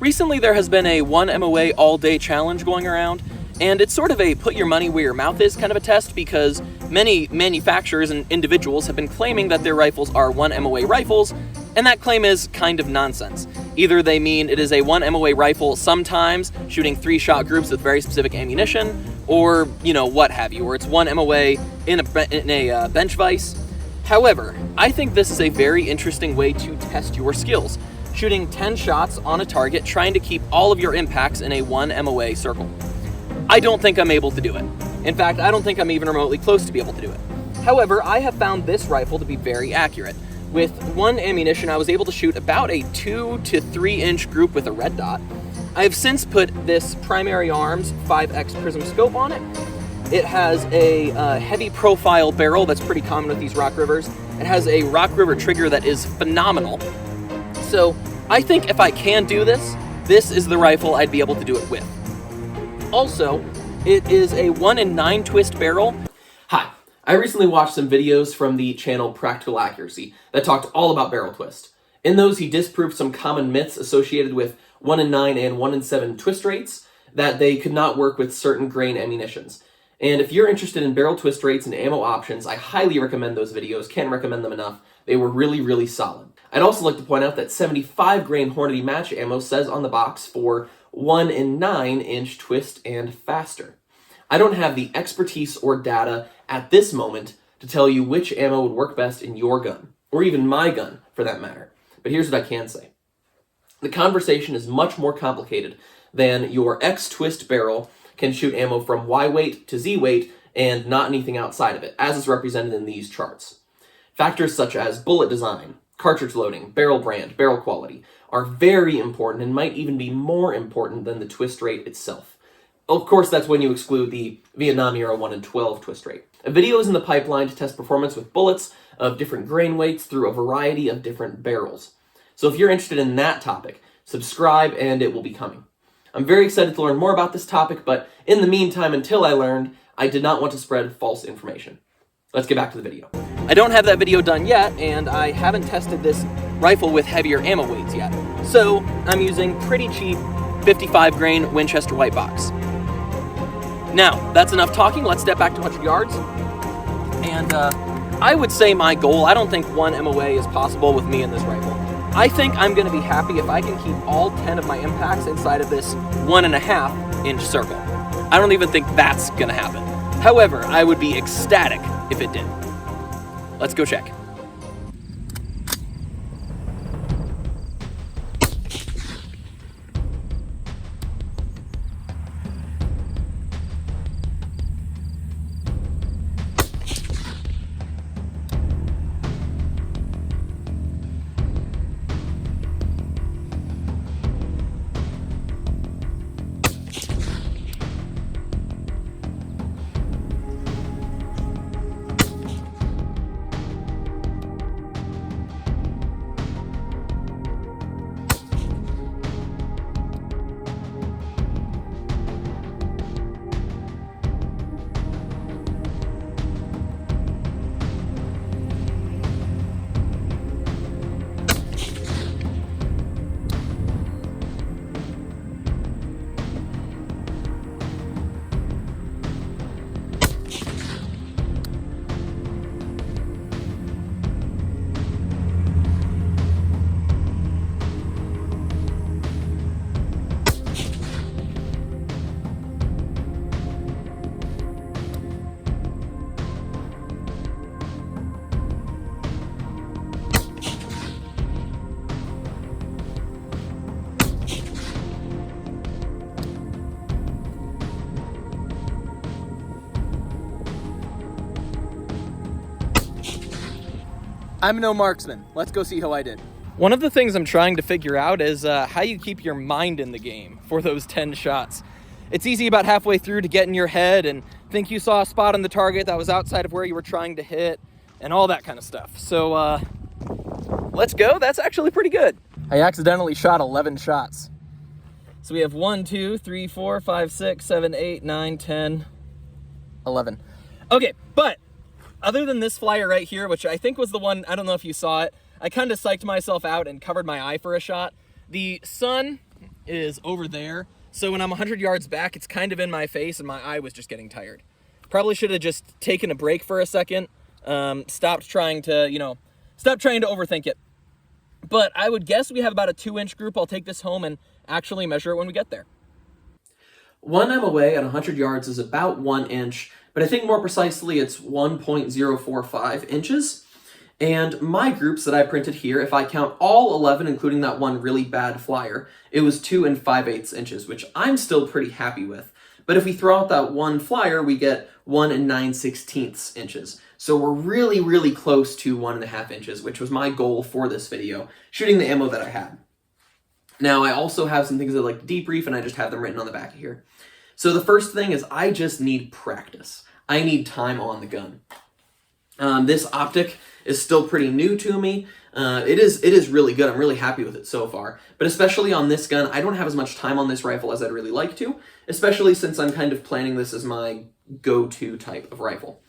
Recently there has been a 1 MOA all-day challenge going around, and it's sort of a put your money where your mouth is kind of a test because many manufacturers and individuals have been claiming that their rifles are 1 MOA rifles, and that claim is kind of nonsense. Either they mean it is a 1 MOA rifle sometimes, shooting 3-shot groups with very specific ammunition, or, what have you, or it's 1 MOA in a bench vise. However, I think this is a very interesting way to test your skills, shooting 10 shots on a target, trying to keep all of your impacts in a 1 MOA circle. I don't think I'm able to do it. In fact, I don't think I'm even remotely close to be able to do it. However, I have found this rifle to be very accurate. With 1 ammunition, I was able to shoot about a 2 to 3 inch group with a red dot. I have since put this Primary Arms 5X Prism scope on it. It has a heavy profile barrel that's pretty common with these Rock Rivers. It has a Rock River trigger that is phenomenal. So I think if I can do this, this is the rifle I'd be able to do it with. Also, it is a 1 in 9 twist barrel. Hi, I recently watched some videos from the channel Practical Accuracy that talked all about barrel twist. In those, he disproved some common myths associated with 1 in 9 and 1 in 7 twist rates, that they could not work with certain grain ammunitions. And if you're interested in barrel twist rates and ammo options, I highly recommend those videos. Can't recommend them enough. They were really, really solid. I'd also like to point out that 75 grain Hornady match ammo says on the box for 1 in 9 inch twist and faster. I don't have the expertise or data at this moment to tell you which ammo would work best in your gun, or even my gun for that matter. But here's what I can say. The conversation is much more complicated than your X twist barrel can shoot ammo from Y weight to Z weight and not anything outside of it, as is represented in these charts. Factors such as bullet design, cartridge loading, barrel brand, barrel quality are very important and might even be more important than the twist rate itself. Of course, that's when you exclude the Vietnam era 1 in 12 twist rate. A video is in the pipeline to test performance with bullets of different grain weights through a variety of different barrels. So if you're interested in that topic, subscribe and it will be coming. I'm very excited to learn more about this topic, but in the meantime, until I learned, I did not want to spread false information. Let's get back to the video. I don't have that video done yet, and I haven't tested this rifle with heavier ammo weights yet. So I'm using pretty cheap 55 grain Winchester white box. Now, that's enough talking. Let's step back to 100 yards. And I would say my goal, I don't think 1 MOA is possible with me in this rifle. I think I'm going to be happy if I can keep all 10 of my impacts inside of this 1.5 inch circle. I don't even think that's going to happen. However, I would be ecstatic if it did. Let's go check. I'm no marksman. Let's go see how I did. One of the things I'm trying to figure out is how you keep your mind in the game for those 10 shots. It's easy about halfway through to get in your head and think you saw a spot on the target that was outside of where you were trying to hit and all that kind of stuff. So let's go. That's actually pretty good. I accidentally shot 11 shots. So we have 1, 2, 3, 4, 5, 6, 7, 8, 9, 10, 11. Okay, but other than this flyer right here, which I think was the one, I don't know if you saw it, I kind of psyched myself out and covered my eye for a shot. The sun is over there. So when I'm 100 yards back, it's kind of in my face, and my eye was just getting tired. Probably should have just taken a break for a second, stopped trying to overthink it. But I would guess we have about a 2-inch group. I'll take this home and actually measure it when we get there. 1 MOA at 100 yards is about 1 inch, but I think more precisely it's 1.045 inches. And my groups that I printed here, if I count all 11, including that one really bad flyer, it was 2 5/8 inches, which I'm still pretty happy with. But if we throw out that one flyer, we get 1 9/16 inches. So we're really, really close to 1.5 inches, which was my goal for this video, shooting the ammo that I had. Now, I also have some things I'd like to debrief, and I just have them written on the back of here. So the first thing is I just need practice. I need time on the gun. This optic is still pretty new to me. It is really good. I'm really happy with it so far. But especially on this gun, I don't have as much time on this rifle as I'd really like to, especially since I'm kind of planning this as my go-to type of rifle.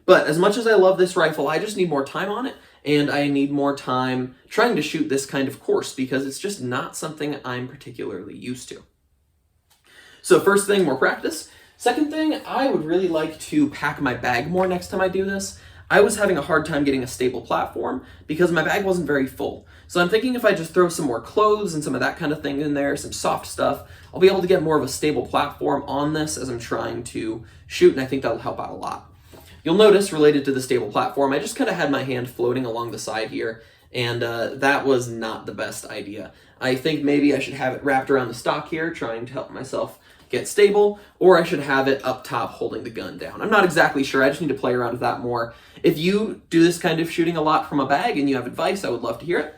But as much as I love this rifle, I just need more time on it, and I need more time trying to shoot this kind of course because it's just not something I'm particularly used to. So first thing, more practice. Second thing, I would really like to pack my bag more next time I do this. I was having a hard time getting a stable platform because my bag wasn't very full. So I'm thinking if I just throw some more clothes and some of that kind of thing in there, some soft stuff, I'll be able to get more of a stable platform on this as I'm trying to shoot, and I think that'll help out a lot. You'll notice, related to the stable platform, I just kind of had my hand floating along the side here, and that was not the best idea. I think maybe I should have it wrapped around the stock here, trying to help myself get stable, or I should have it up top holding the gun down. I'm not exactly sure. I just need to play around with that more. If you do this kind of shooting a lot from a bag and you have advice, I would love to hear it.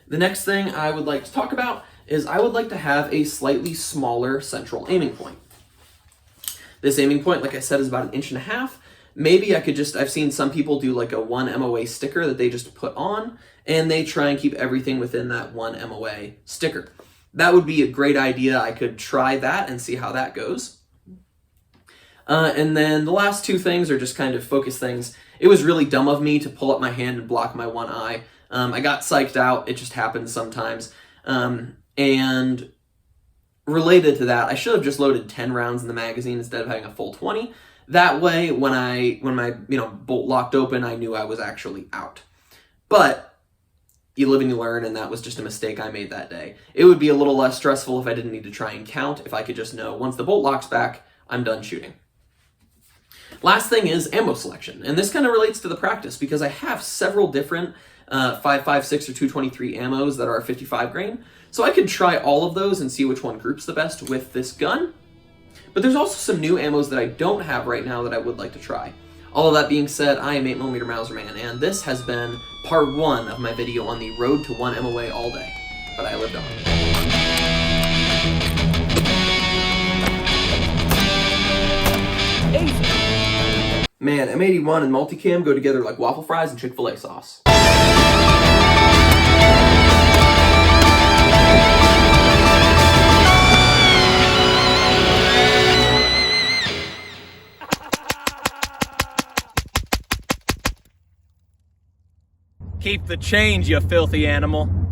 The next thing I would like to talk about is I would like to have a slightly smaller central aiming point. This aiming point, like I said, is about 1.5 inches. Maybe I could just, I've seen some people do like a 1 MOA sticker that they just put on, and they try and keep everything within that 1 MOA sticker. That would be a great idea. I could try that and see how that goes. And then the last two things are just kind of focus things. It was really dumb of me to pull up my hand and block my one eye. I got psyched out. It just happens sometimes. And related to that, I should have just loaded 10 rounds in the magazine instead of having a full 20. That way, when my bolt locked open, I knew I was actually out. But you live and you learn, and that was just a mistake I made that day. It would be a little less stressful if I didn't need to try and count, if I could just know once the bolt locks back, I'm done shooting. Last thing is ammo selection, and this kind of relates to the practice because I have several different 5.56 or 223 ammos that are 55 grain, so I could try all of those and see which one groups the best with this gun. But there's also some new ammos that I don't have right now that I would like to try. All of that being said, I am 8mm Mauser Man, and this has been part 1 of my video on the road to 1 MOA all day. But I lived on. Man, M81 and multicam go together like waffle fries and Chick-fil-A sauce. Keep the change, you filthy animal.